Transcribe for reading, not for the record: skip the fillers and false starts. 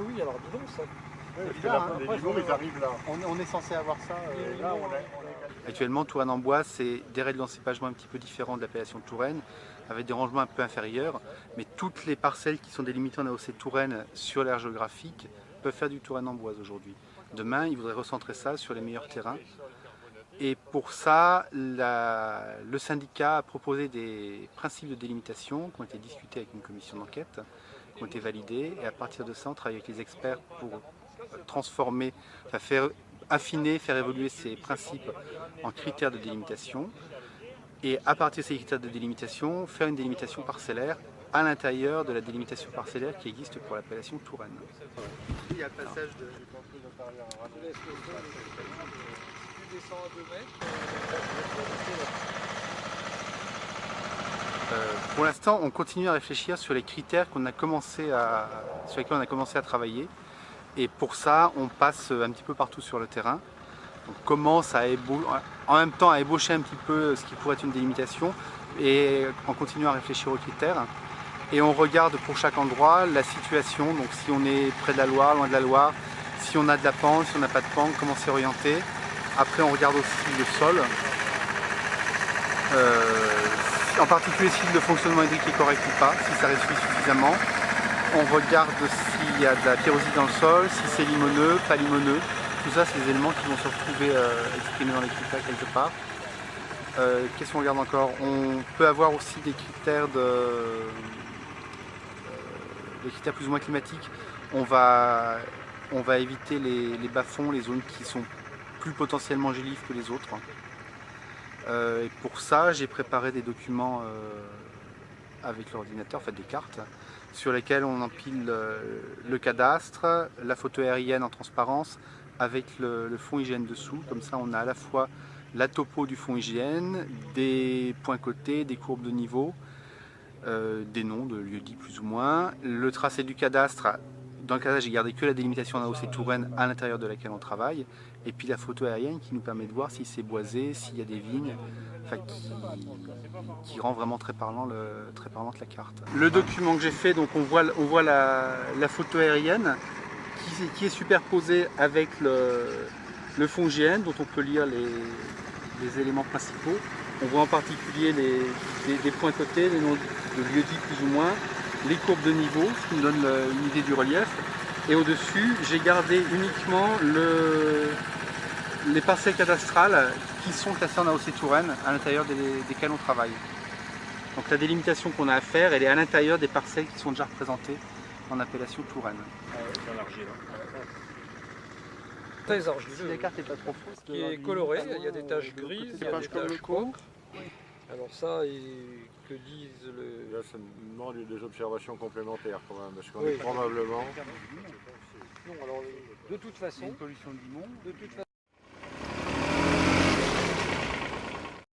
oui, alors dis donc ça. Les niveaux, ils arrivent là. On est censé avoir ça. Là, Actuellement, Touraine-en-Bois, c'est des règles d'encépagement un petit peu différentes de l'appellation de Touraine, avec des rangements un peu inférieurs, mais toutes les parcelles qui sont délimitées en AOC Touraine sur l'aire géographique peuvent faire du Touraine-en-Bois aujourd'hui. Demain, ils voudraient recentrer ça sur les meilleurs terrains. Et pour ça, le syndicat a proposé des principes de délimitation qui ont été discutés avec une commission d'enquête, qui ont été validés, et à partir de ça, on travaille avec les experts pour transformer, faire affiner, faire évoluer ces principes en critères de délimitation, et à partir de ces critères de délimitation, faire une délimitation parcellaire à l'intérieur de la délimitation parcellaire qui existe pour l'appellation Touraine. Il y a le passage de... Pour l'instant, on continue à réfléchir sur les critères sur lesquels on a commencé à travailler. Et pour ça, on passe un petit peu partout sur le terrain. On commence en même temps à ébaucher un petit peu ce qui pourrait être une délimitation et en continuant à réfléchir aux critères. Et on regarde pour chaque endroit la situation, donc si on est près de la Loire, loin de la Loire, si on a de la pente, si on n'a pas de pente, comment c'est orienté. Après, on regarde aussi le sol. En particulier si le fonctionnement hydrique est correct ou pas, si ça résuffit suffisamment. On regarde s'il y a de la pyrosite dans le sol, si c'est limoneux, pas limoneux. Tout ça, c'est des éléments qui vont se retrouver exprimés dans les critères quelque part. Qu'est-ce qu'on regarde encore? On peut avoir aussi des critères plus ou moins climatiques. On va éviter les bas-fonds, les zones qui sont plus potentiellement gélives que les autres. Et pour ça, j'ai préparé des documents avec l'ordinateur, en fait des cartes, sur lesquelles on empile le cadastre, la photo aérienne en transparence, avec le fond IGN dessous. Comme ça, on a à la fois la topo du fond IGN, des points cotés, des courbes de niveau, des noms de lieux-dits plus ou moins, le tracé du cadastre. Dans le cadastre, j'ai gardé que la délimitation en AOC Touraine à l'intérieur de laquelle on travaille, et puis la photo aérienne qui nous permet de voir si c'est boisé, s'il y a des vignes, enfin, qui rend vraiment très parlante la carte. Le document que j'ai fait, donc on voit la photo aérienne qui est superposée avec le fond IGN, dont on peut lire les éléments principaux. On voit en particulier des points cotés, les noms de lieux-dits plus ou moins, les courbes de niveau, ce qui me donne une idée du relief. Et au-dessus, j'ai gardé uniquement les parcelles cadastrales qui sont classées en AOC Touraine, à l'intérieur desquelles on travaille. Donc la délimitation qu'on a à faire, elle est à l'intérieur des parcelles qui sont déjà représentées en appellation Touraine. Très argileux. Si la carte n'est pas trop fausse, Qui est coloré, il y a des taches grises, il y a des taches pourpres. Alors ça, que disent le... Là, ça me demande des observations complémentaires quand même, parce qu'on Oui. est probablement... Non, alors, de toute façon, Une pollution du monde. de toute façon